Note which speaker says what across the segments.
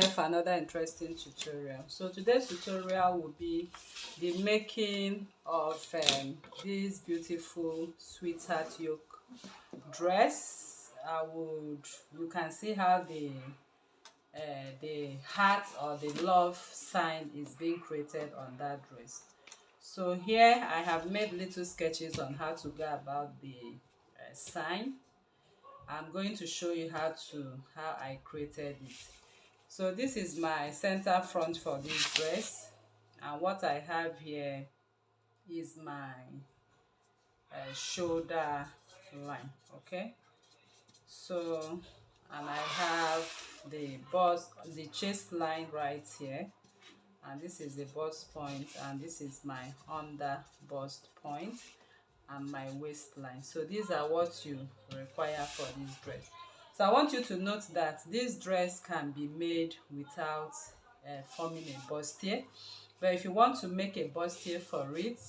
Speaker 1: For another interesting tutorial. So today's tutorial will be the making of this beautiful sweetheart yoke dress. You can see how the heart or the love sign is being created on that dress. So here I have made little sketches on how to go about the sign. I'm going to show you how I created it. So this is my center front for this dress, and what I have here is my shoulder line. Okay, so and I have the bust, the chest line right here, and this is the bust point, and this is my under bust point and my waistline. So these are what you require for this dress. So I want you to note that this dress can be made without forming a bustier, but if you want to make a bustier for it,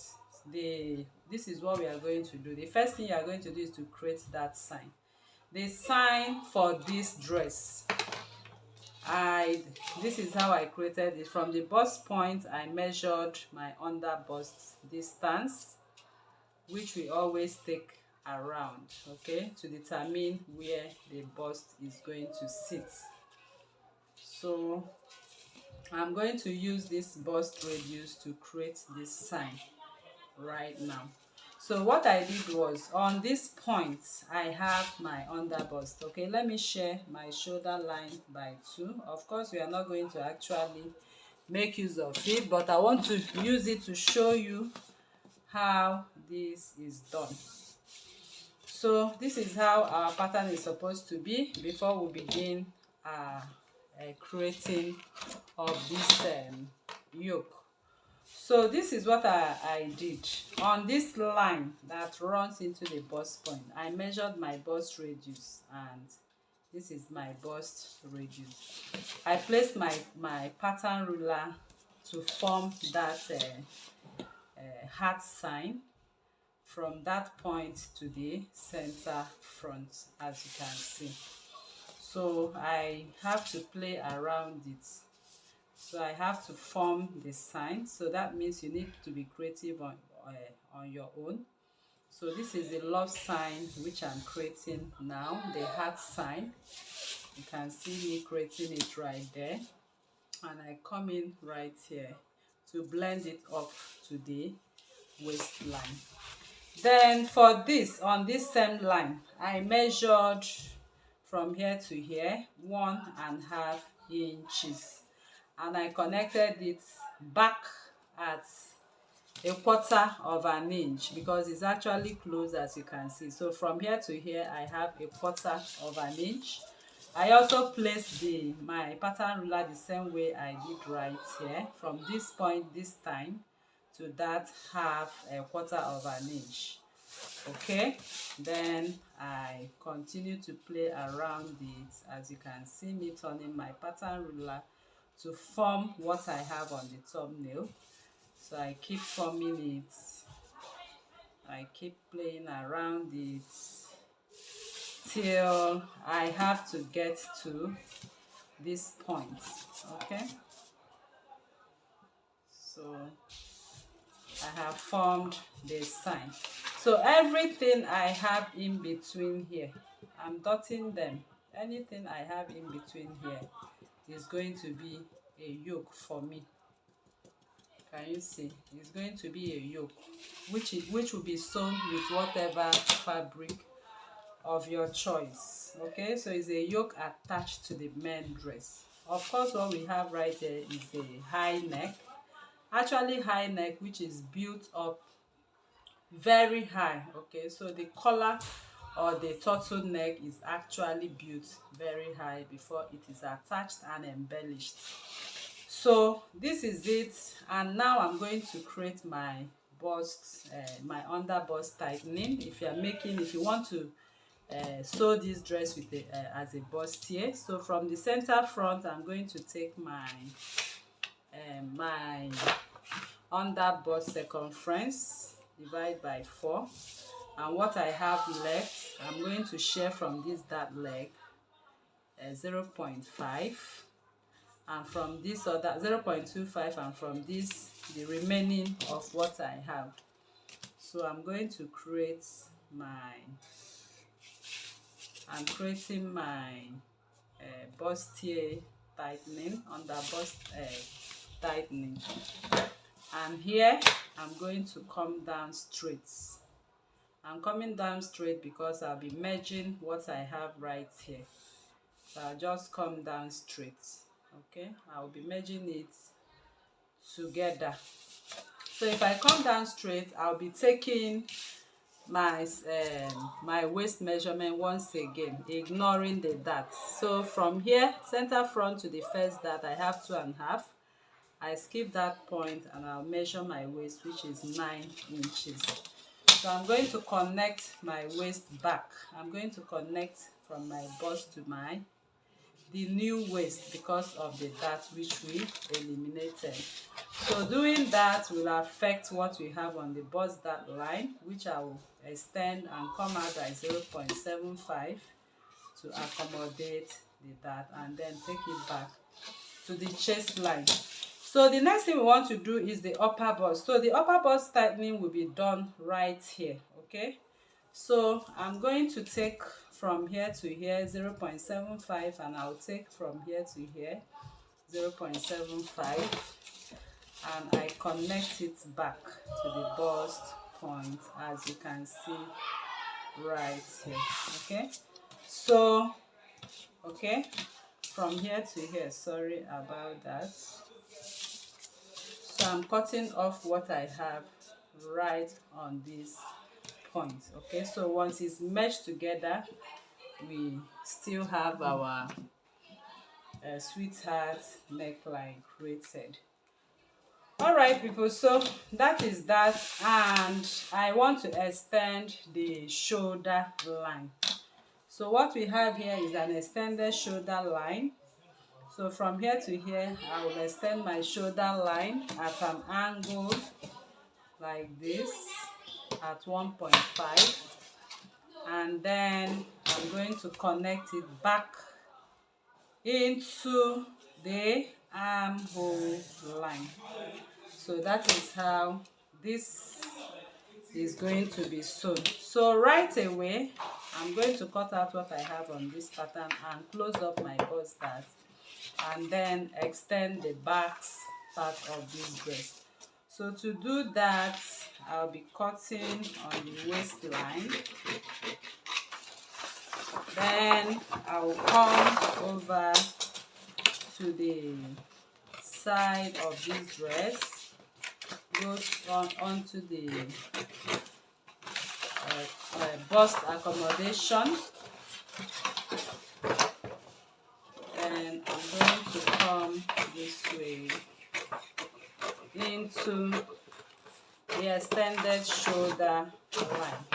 Speaker 1: this is what we are going to do. The first thing you are going to do is to create that sign. The sign for this dress, this is how I created it. From the bust point, I measured my under bust distance, which we always take around, okay, to determine where the bust is going to sit. So I'm going to use this bust radius to create this sign right now. So what I did was, on this point I have my under bust. Okay, let me share my shoulder line by 2. Of course, we are not going to actually make use of it, but I want to use it to show you how this is done. So this is how our pattern is supposed to be before we begin creating of this yoke. So this is what I did. On this line that runs into the bust point, I measured my bust radius, and this is my bust radius. I placed my pattern ruler to form that heart sign from that point to the center front, as you can see. So I have to play around it. So I have to form the sign. So that means you need to be creative on your own. So this is the love sign which I'm creating now, the heart sign. You can see me creating it right there, and I come in right here to blend it up to the waistline. Then for this, on this same line, I measured from here to here 1.5 inches, and I connected it back at 1/4 inch because it's actually closed, as you can see. So from here to here I have 1/4 inch. I also placed my pattern ruler the same way I did right here, from this point this time to that 1/4 inch. Okay, then I continue to play around it, as you can see me turning my pattern ruler to form what I have on the thumbnail. So I keep forming it, I keep playing around it till I have to get to this point. Okay, so I have formed the sign. So everything I have in between here, I'm dotting them. Anything I have in between here is going to be a yoke for me. Can you see? It's going to be a yoke, which will be sewn with whatever fabric of your choice. Okay, so it's a yoke attached to the main dress. Of course, what we have right here is a high neck, actually high neck, which is built up very high. Okay, so the collar or the turtleneck is actually built very high before it is attached and embellished. So this is it, and now I'm going to create my bust, my under bust tightening. If you want to sew this dress with as a bustier, so from the center front I'm going to take my under bust circumference, divide by 4, and what I have left, I'm going to share from this dart leg 0.5, and from this other 0.25, and from this the remaining of what I have. So I'm going to create my, I'm creating my bustier tightening, under bust tightening, and here I'm going to come down straight. I'm coming down straight because I'll be merging what I have right here. So I'll just come down straight. Okay, I'll be merging it together. So if I come down straight, I'll be taking my my waist measurement once again, ignoring the dots. So from here, center front to the first dot, I have 2.5. I skip that point and I'll measure my waist, which is 9 inches. So I'm going to connect my waist back. I'm going to connect from my bust to the new waist because of the dot which we eliminated. So doing that will affect what we have on the bust dot line, which I will extend and come out by 0.75 to accommodate the dot, and then take it back to the chest line. So the next thing we want to do is the upper bust. So the upper bust tightening will be done right here. Okay, so I'm going to take from here to here 0.75, and I'll take from here to here 0.75, and I connect it back to the bust point, as you can see right here. Okay, so okay, from here to here, sorry about that. So I'm cutting off what I have right on this point. Okay, so once it's meshed together, we still have our sweetheart neckline created. All right, people, so that is that, and I want to extend the shoulder line. So what we have here is an extended shoulder line. So from here to here, I will extend my shoulder line at an angle like this at 1.5, and then I'm going to connect it back into the armhole line. So that is how this is going to be sewn. So right away, I'm going to cut out what I have on this pattern and close up my bust dart, and then extend the back part of this dress. So to do that, I'll be cutting on the waistline, then I'll come over to the side of this dress, go onto the bust accommodation, and I'm going to come this way into the extended shoulder line.